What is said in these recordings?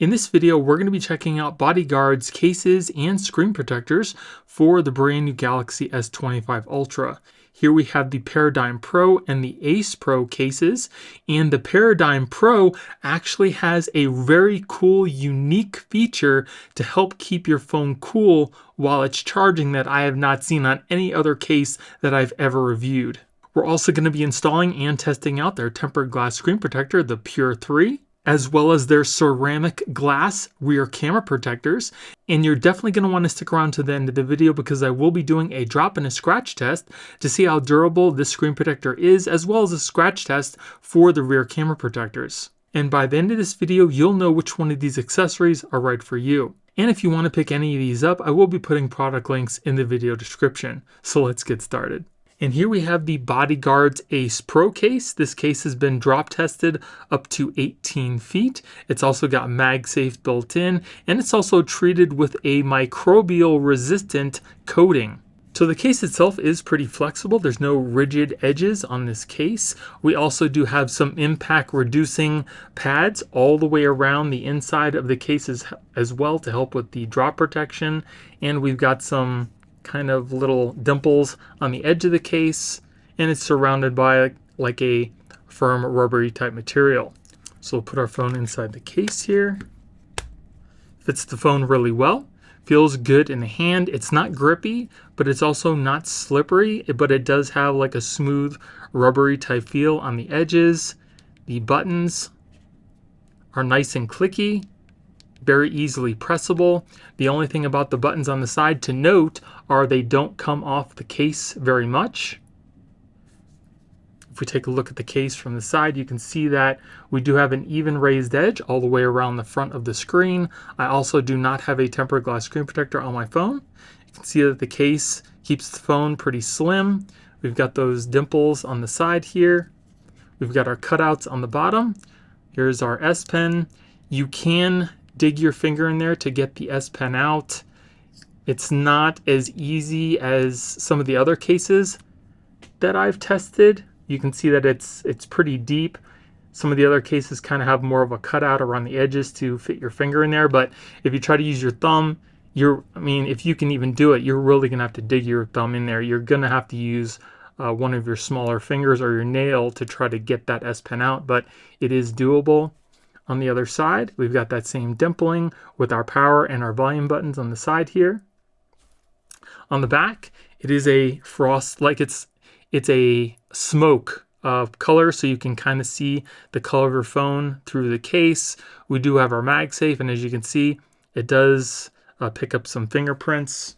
In this video, we're going to be checking out BODYGUARDZ cases and screen protectors for the brand new Galaxy S25 Ultra. Here we have the Paradigm Pro and the Ace Pro cases, and the Paradigm Pro actually has a very cool, unique feature to help keep your phone cool while it's charging that I have not seen on any other case that I've ever reviewed. We're also going to be installing and testing out their tempered glass screen protector, the Pure 3. As well as their ceramic glass rear camera protectors. And you're definitely going to want to stick around to the end of the video because I will be doing a drop and a scratch test to see how durable this screen protector is, as well as a scratch test for the rear camera protectors. And by the end of this video, you'll know which one of these accessories are right for you. And if you want to pick any of these up, I will be putting product links in the video description. So let's get started. And here we have the BODYGUARDZ Ace Pro Case. This case has been drop tested up to 18 feet. It's also got MagSafe built in, and it's also treated with a microbial resistant coating. So the case itself is pretty flexible. There's no rigid edges on this case. We also do have some impact reducing pads all the way around the inside of the cases as well to help with the drop protection. And we've got some kind of little dimples on the edge of the case, and it's surrounded by like a firm rubbery type material. So we'll put our phone inside the case here. Fits the phone really well. Feels good in the hand. It's not grippy, but it's also not slippery, but it does have like a smooth rubbery type feel on the edges. The buttons are nice and clicky, very easily pressable. The only thing about the buttons on the side to note are they don't come off the case very much. If we take a look at the case from the side, you can see that we do have an even raised edge all the way around the front of the screen. I also do not have a tempered glass screen protector on my phone. You can see that the case keeps the phone pretty slim. We've got those dimples on the side here. We've got our cutouts on the bottom. Here's our S Pen. You can dig your finger in there to get the S Pen out. It's not as easy as some of the other cases that I've tested. You can see that it's pretty deep. Some of the other cases kind of have more of a cutout around the edges to fit your finger in there, but if you try to use your thumb, if you can even do it, you're really gonna have to dig your thumb in there. You're gonna have to use one of your smaller fingers or your nail to try to get that S Pen out, but it is doable. On the other side, we've got that same dimpling with our power and our volume buttons on the side here. On the back, it is a frost, like it's a smoke color, so you can kind of see the color of your phone through the case. We do have our MagSafe, and as you can see, it does pick up some fingerprints.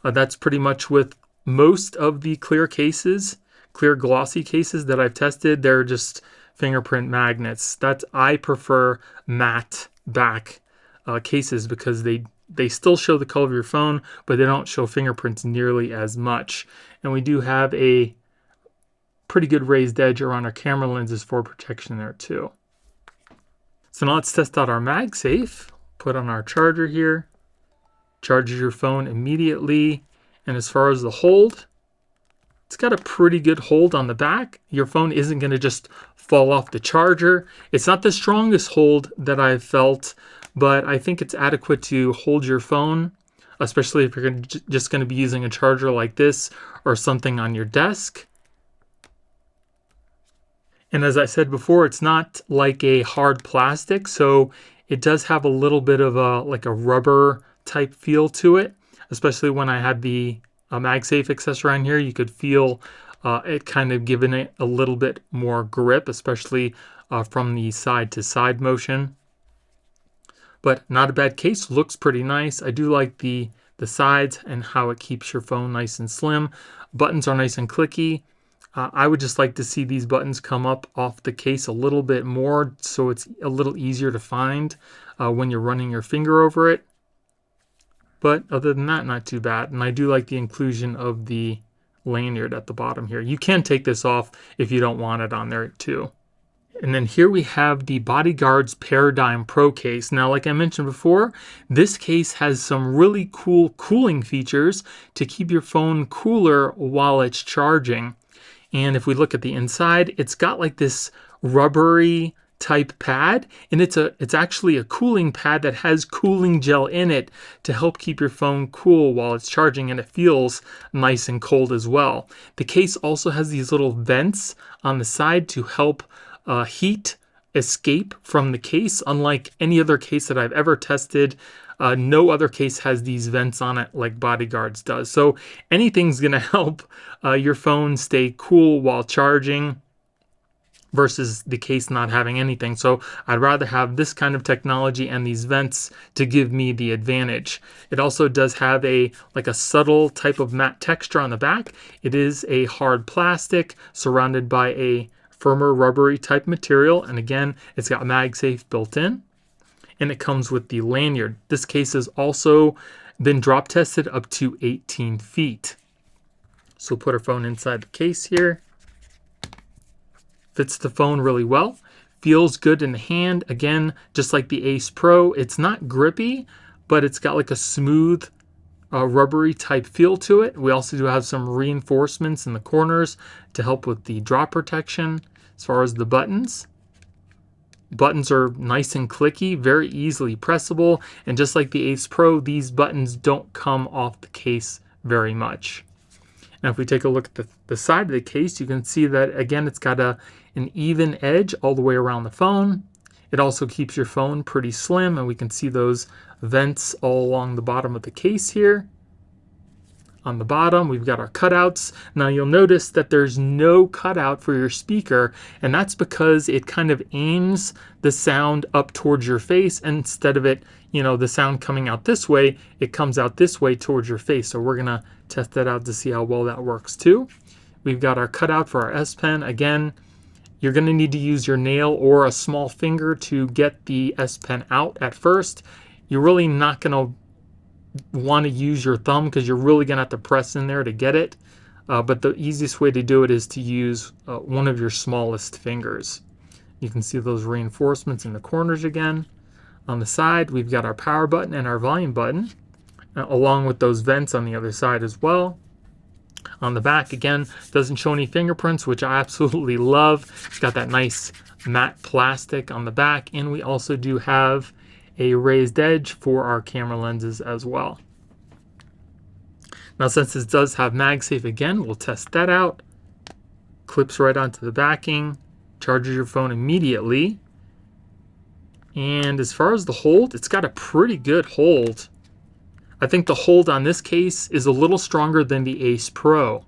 That's pretty much with most of the clear glossy cases that I've tested. They're just fingerprint magnets. I prefer matte back cases because they still show the color of your phone, but they don't show fingerprints nearly as much. And we do have a pretty good raised edge around our camera lenses for protection there too. So now let's test out our MagSafe. Put on our charger here. Charges your phone immediately. And as far as the hold, it's got a pretty good hold on the back. Your phone isn't going to just fall off the charger. It's not the strongest hold that I've felt, but I think it's adequate to hold your phone, especially if you're just going to be using a charger like this or something on your desk. And as I said before, it's not like a hard plastic, so it does have a little bit of a rubber type feel to it, especially when I had the MagSafe accessory on here. You could feel it kind of giving it a little bit more grip, especially from the side to side motion. But not a bad case, looks pretty nice. I do like the sides and how it keeps your phone nice and slim. Buttons are nice and clicky. I would just like to see these buttons come up off the case a little bit more so it's a little easier to find when you're running your finger over it. But other than that, not too bad. And I do like the inclusion of the lanyard at the bottom here. You can take this off if you don't want it on there too. And then here we have the BODYGUARDZ Paradigm Pro Case. Now, like I mentioned before, this case has some really cool cooling features to keep your phone cooler while it's charging. And if we look at the inside, it's got like this rubbery type pad, and it's actually a cooling pad that has cooling gel in it to help keep your phone cool while it's charging, and it feels nice and cold as well. The case also has these little vents on the side to help heat escape from the case. Unlike any other case that I've ever tested, no other case has these vents on it like BODYGUARDZ does. So anything's going to help your phone stay cool while charging versus the case not having anything. So I'd rather have this kind of technology and these vents to give me the advantage. It also does have a subtle type of matte texture on the back. It is a hard plastic surrounded by a firmer rubbery type material, and again, it's got MagSafe built in, and it comes with the lanyard. This case has also been drop tested up to 18 feet. So put our phone inside the case here. Fits the phone really well. Feels good in the hand. Again, just like the Ace Pro, it's not grippy, but it's got like a smooth, rubbery type feel to it. We also do have some reinforcements in the corners to help with the drop protection. As far as the buttons are nice and clicky, very easily pressable, and just like the Ace Pro, these buttons don't come off the case very much. Now if we take a look at the side of the case, you can see that again it's got an even edge all the way around the phone. It also keeps your phone pretty slim, and we can see those vents all along the bottom of the case here. On the bottom, we've got our cutouts. Now you'll notice that there's no cutout for your speaker, and that's because it kind of aims the sound up towards your face. Instead of it, the sound coming out this way, it comes out this way towards your face. So we're gonna test that out to see how well that works too. We've got our cutout for our S Pen. Again, you're gonna need to use your nail or a small finger to get the S Pen out at first. You're really not gonna want to use your thumb because you're really gonna have to press in there to get it. But the easiest way to do it is to use one of your smallest fingers. You can see those reinforcements in the corners again. On the side, we've got our power button and our volume button, along with those vents on the other side as well. On the back, again, doesn't show any fingerprints, which I absolutely love. It's got that nice matte plastic on the back, and we also do have a raised edge for our camera lenses as well. Now since this does have MagSafe, again, we'll test that out. Clips right onto the backing, charges your phone immediately. And as far as the hold, it's got a pretty good hold. I think the hold on this case is a little stronger than the Ace Pro.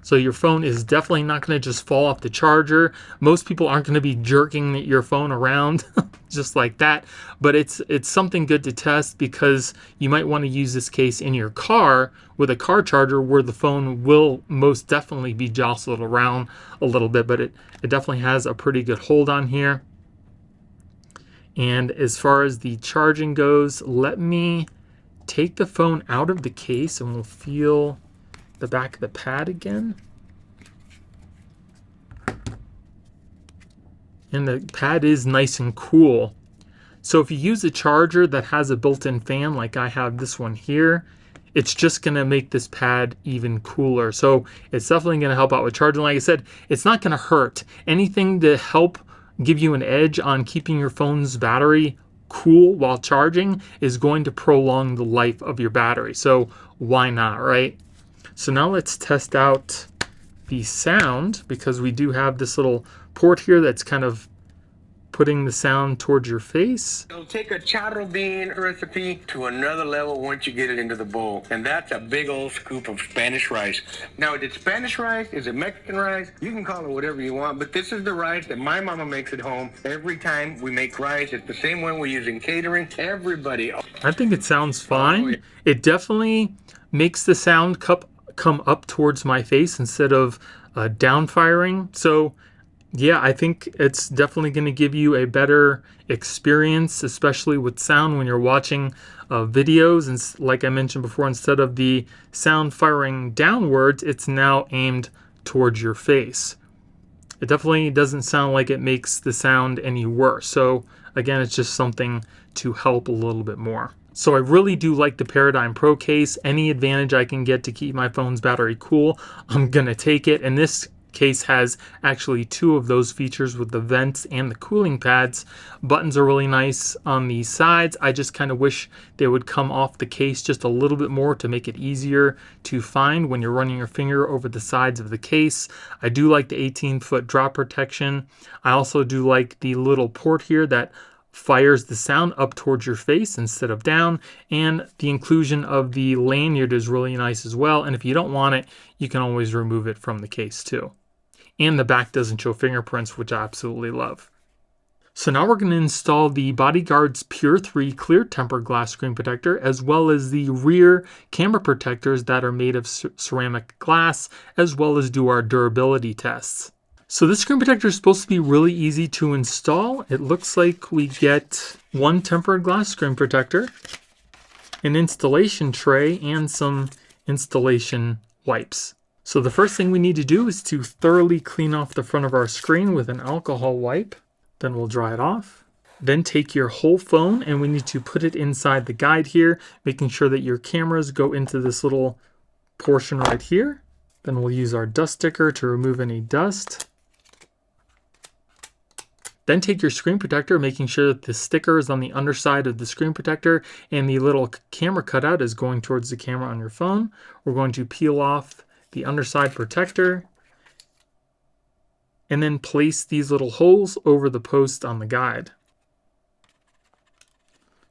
So your phone is definitely not going to just fall off the charger. Most people aren't going to be jerking your phone around just like that. But it's something good to test because you might want to use this case in your car with a car charger where the phone will most definitely be jostled around a little bit. But it definitely has a pretty good hold on here. And as far as the charging goes, let me take the phone out of the case and we'll feel the back of the pad again. And the pad is nice and cool. So if you use a charger that has a built-in fan like I have this one here, it's just going to make this pad even cooler. So it's definitely going to help out with charging. Like I said, it's not going to hurt. Anything to help give you an edge on keeping your phone's battery cool while charging is going to prolong the life of your battery. So why not, right? So now let's test out the sound, because we do have this little port here that's kind of putting the sound towards your face. It'll take a charro bean recipe to another level once you get it into the bowl. And that's a big old scoop of Spanish rice. Now, is it Spanish rice? Is it Mexican rice? You can call it whatever you want, but this is the rice that my mama makes at home. Every time we make rice, it's the same one we use in catering. Everybody. I think it sounds fine. It definitely makes the sound come up towards my face instead of down firing. So yeah, I think it's definitely going to give you a better experience, especially with sound when you're watching videos. And like I mentioned before, instead of the sound firing downwards, it's now aimed towards your face. It definitely doesn't sound like it makes the sound any worse. So again, it's just something to help a little bit more. So I really do like the Paradigm Pro case. Any advantage I can get to keep my phone's battery cool, I'm going to take it. And this case has actually two of those features with the vents and the cooling pads. Buttons are really nice on the sides. I just kind of wish they would come off the case just a little bit more to make it easier to find when you're running your finger over the sides of the case. I do like the 18-foot drop protection. I also do like the little port here that fires the sound up towards your face instead of down, and the inclusion of the lanyard is really nice as well, and if you don't want it, you can always remove it from the case too. And the back doesn't show fingerprints, which I absolutely love. So now we're going to install the BODYGUARDZ Pure 3 clear tempered glass screen protector, as well as the rear camera protectors that are made of ceramic glass, as well as do our durability tests. So this screen protector is supposed to be really easy to install. It looks like we get one tempered glass screen protector, an installation tray, and some installation wipes. So the first thing we need to do is to thoroughly clean off the front of our screen with an alcohol wipe. Then we'll dry it off. Then take your whole phone and we need to put it inside the guide here, making sure that your cameras go into this little portion right here. Then we'll use our dust sticker to remove any dust. Then take your screen protector, making sure that the sticker is on the underside of the screen protector and the little camera cutout is going towards the camera on your phone. We're going to peel off the underside protector and then place these little holes over the post on the guide.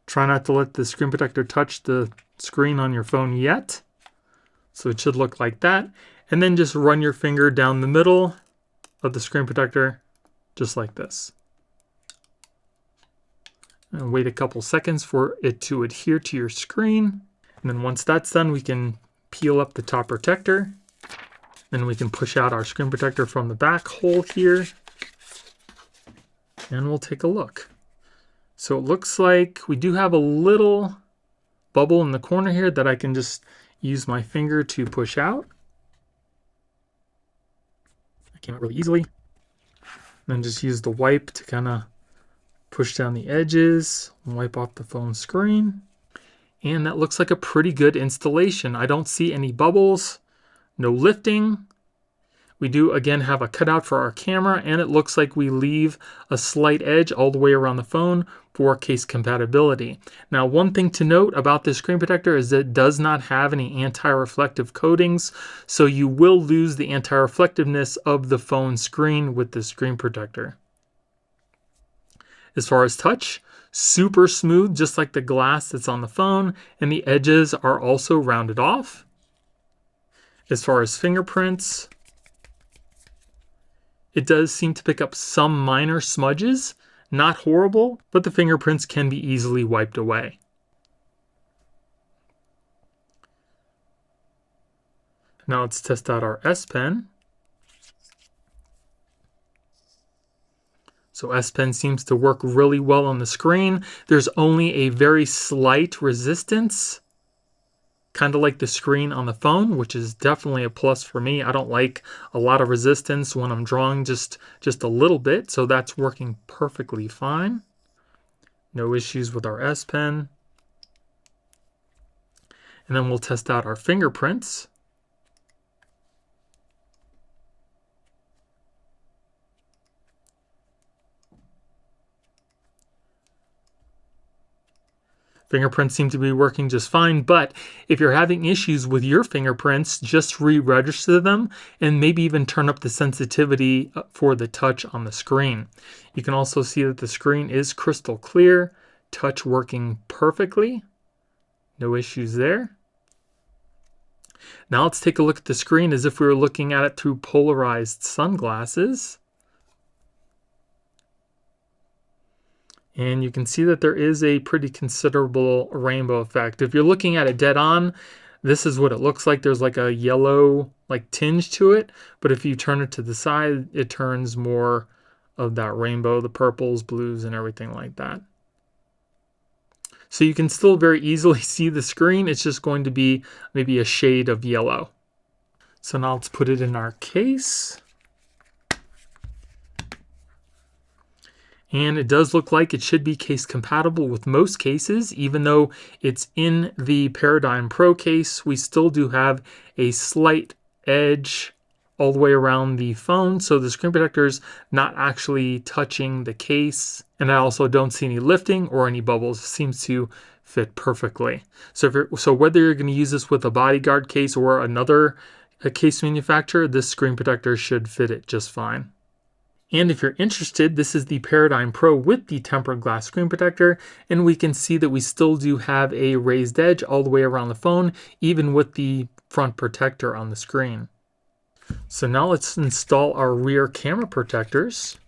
Try not to let the screen protector touch the screen on your phone yet. So it should look like that. And then just run your finger down the middle of the screen protector, just like this. And wait a couple seconds for it to adhere to your screen. And then once that's done, we can peel up the top protector. Then we can push out our screen protector from the back hole here. And we'll take a look. So it looks like we do have a little bubble in the corner here that I can just use my finger to push out. That came out really easily. Then just use the wipe to kind of push down the edges and wipe off the phone screen. And that looks like a pretty good installation. I don't see any bubbles, no lifting. We do again have a cutout for our camera, and it looks like we leave a slight edge all the way around the phone for case compatibility. Now, one thing to note about this screen protector is that it does not have any anti-reflective coatings, so you will lose the anti-reflectiveness of the phone screen with the screen protector. As far as touch, super smooth, just like the glass that's on the phone, and the edges are also rounded off. As far as fingerprints, it does seem to pick up some minor smudges, not horrible, but the fingerprints can be easily wiped away. Now let's test out our S Pen. So S Pen seems to work really well on the screen. There's only a very slight resistance, kind of like the screen on the phone, which is definitely a plus for me. I don't like a lot of resistance when I'm drawing, just a little bit, so that's working perfectly fine. No issues with our S Pen. And then we'll test out our fingerprints. Fingerprints seem to be working just fine, but if you're having issues with your fingerprints, just re-register them and maybe even turn up the sensitivity for the touch on the screen. You can also see that the screen is crystal clear, touch working perfectly, no issues there. Now let's take a look at the screen as if we were looking at it through polarized sunglasses. And you can see that there is a pretty considerable rainbow effect. If you're looking at it dead on, this is what it looks like. There's like a yellow tinge to it. But if you turn it to the side, it turns more of that rainbow, the purples, blues, and everything like that. So you can still very easily see the screen. It's just going to be maybe a shade of yellow. So now let's put it in our case. And it does look like it should be case compatible with most cases. Even though it's in the Paradigm Pro case, we still do have a slight edge all the way around the phone, so the screen protector is not actually touching the case. And I also don't see any lifting or any bubbles. It seems to fit perfectly. So whether you're going to use this with a BODYGUARDZ case or another case manufacturer, this screen protector should fit it just fine. And if you're interested, this is the Paradigm Pro with the tempered glass screen protector, and we can see that we still do have a raised edge all the way around the phone, even with the front protector on the screen. So now let's install our rear camera protectors.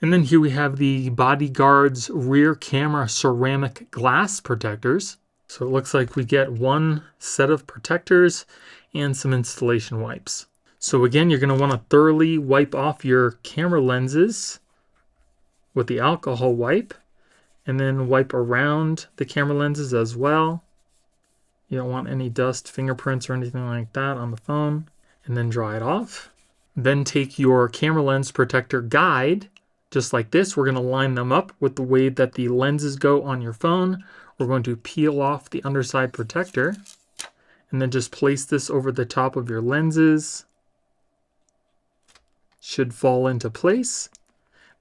And then here we have the BODYGUARDZ rear camera ceramic glass protectors. So it looks like we get one set of protectors and some installation wipes. So again, you're going to want to thoroughly wipe off your camera lenses with the alcohol wipe, and then wipe around the camera lenses as well. You don't want any dust, fingerprints, or anything like that on the phone. And then dry it off. Then take your camera lens protector guide, just like this. We're going to line them up with the way that the lenses go on your phone. We're going to peel off the underside protector, and then just place this over the top of your lenses. Should fall into place.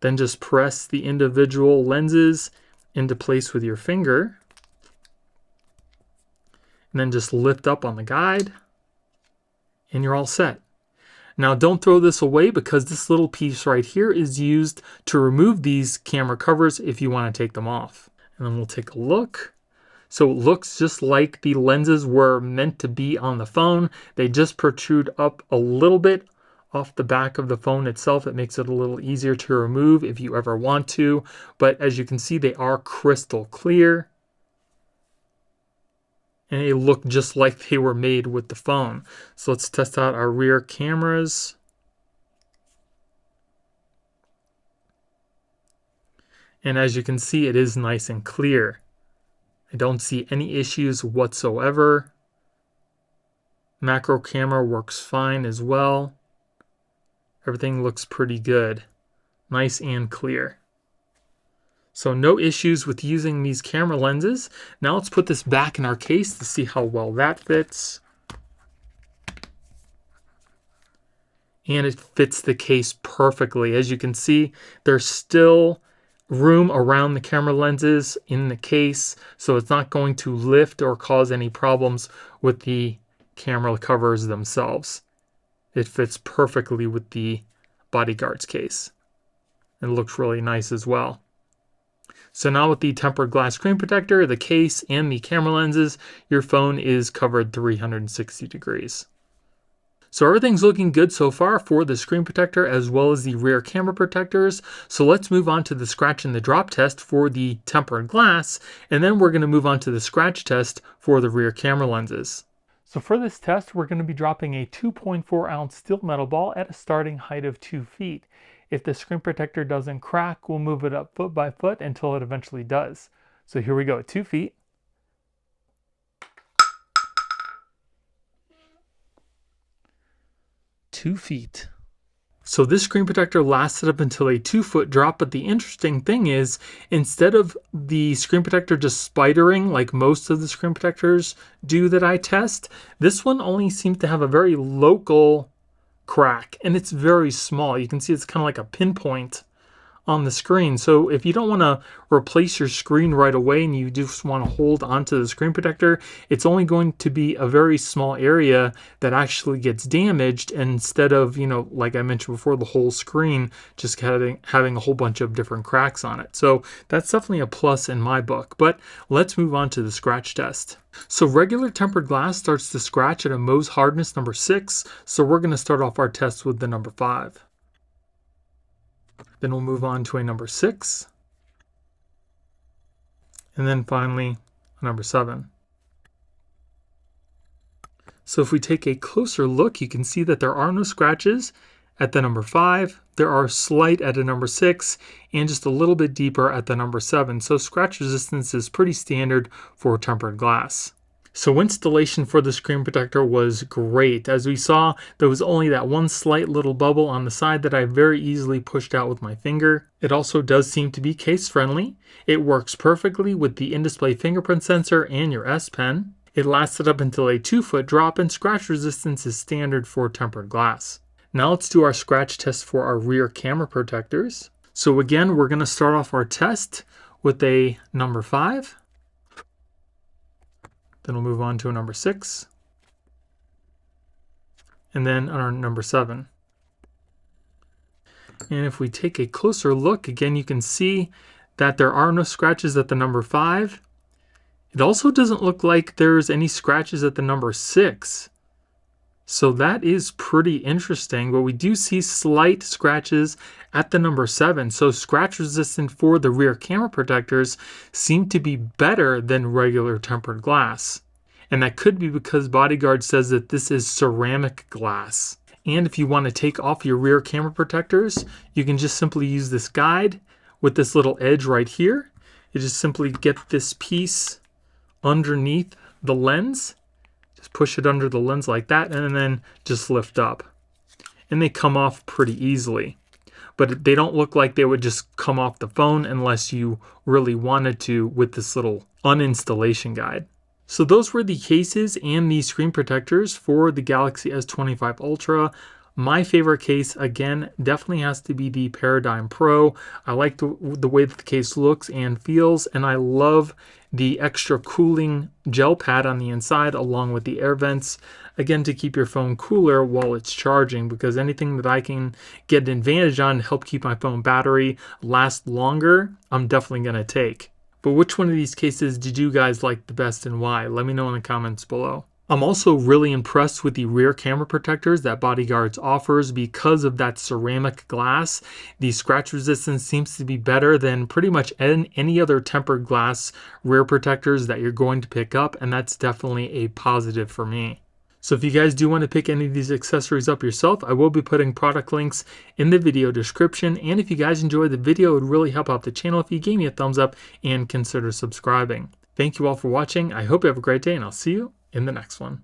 Then just press the individual lenses into place with your finger. And then just lift up on the guide. And you're all set. Now don't throw this away, because this little piece right here is used to remove these camera covers if you want to take them off. And then we'll take a look. So it looks just like the lenses were meant to be on the phone. They just protrude up a little bit off the back of the phone itself. It makes it a little easier to remove if you ever want to. But as you can see, they are crystal clear. And they look just like they were made with the phone. So let's test out our rear cameras. And as you can see, it is nice and clear. I don't see any issues whatsoever. Macro camera works fine as well. Everything looks pretty good. Nice and clear. So no issues with using these camera lenses. Now let's put this back in our case to see how well that fits. And it fits the case perfectly. As you can see, there's still room around the camera lenses in the case, so it's not going to lift or cause any problems with the camera covers themselves. It fits perfectly with the BODYGUARDZ case. It looks really nice as well. So now with the tempered glass screen protector, the case, and the camera lenses, your phone is covered 360 degrees. So everything's looking good so far for the screen protector as well as the rear camera protectors. So let's move on to the scratch and the drop test for the tempered glass, and then we're going to move on to the scratch test for the rear camera lenses. So for this test, we're going to be dropping a 2.4 ounce steel metal ball at a starting height of 2 feet. If the screen protector doesn't crack, we'll move it up foot by foot until it eventually does. So here we go at 2 feet. So this screen protector lasted up until a 2-foot drop, but the interesting thing is, instead of the screen protector just spidering like most of the screen protectors do that I test, this one only seems to have a very local crack, and it's very small. You can see it's kind of like a pinpoint on the screen. So if you don't want to replace your screen right away and you just want to hold onto the screen protector, it's only going to be a very small area that actually gets damaged, instead of, you know, like I mentioned before, the whole screen just having a whole bunch of different cracks on it. So that's definitely a plus in my book. But let's move on to the scratch test. So regular tempered glass starts to scratch at a Mohs hardness number 6. So we're going to start off our test with the number 5. Then we'll move on to a number 6. And then finally, a number 7. So if we take a closer look, you can see that there are no scratches at the number 5. There are slight at a number 6, and just a little bit deeper at the number 7. So scratch resistance is pretty standard for tempered glass. So installation for the screen protector was great. As we saw, there was only that one slight little bubble on the side that I very easily pushed out with my finger. It also does seem to be case friendly. It works perfectly with the in-display fingerprint sensor and your S Pen. It lasted up until a 2-foot drop, and scratch resistance is standard for tempered glass. Now let's do our scratch test for our rear camera protectors. So again, we're going to start off our test with a number 5. Then we'll move on to a number 6. And then our number 7. And if we take a closer look, again, you can see that there are no scratches at the number 5. It also doesn't look like there's any scratches at the number 6. So that is pretty interesting, but we do see slight scratches at the number 7. So scratch resistant for the rear camera protectors seem to be better than regular tempered glass. And that could be because BODYGUARDZ says that this is ceramic glass. And if you want to take off your rear camera protectors, you can just simply use this guide with this little edge right here. You just simply get this piece underneath the lens. Just push it under the lens like that, and then just lift up. And they come off pretty easily. But they don't look like they would just come off the phone unless you really wanted to with this little uninstallation guide. So those were the cases and the screen protectors for the Galaxy S25 Ultra. My favorite case, again, definitely has to be the Paradigm Pro. I like the way that the case looks and feels, and I love the extra cooling gel pad on the inside along with the air vents, again, to keep your phone cooler while it's charging, because anything that I can get an advantage on to help keep my phone battery last longer, I'm definitely going to take. But which one of these cases did you guys like the best and why? Let me know in the comments below. I'm also really impressed with the rear camera protectors that BODYGUARDZ offers because of that ceramic glass. The scratch resistance seems to be better than pretty much any other tempered glass rear protectors that you're going to pick up, and that's definitely a positive for me. So if you guys do want to pick any of these accessories up yourself, I will be putting product links in the video description. And if you guys enjoyed the video, it would really help out the channel if you gave me a thumbs up and consider subscribing. Thank you all for watching. I hope you have a great day, and I'll see you in the next one.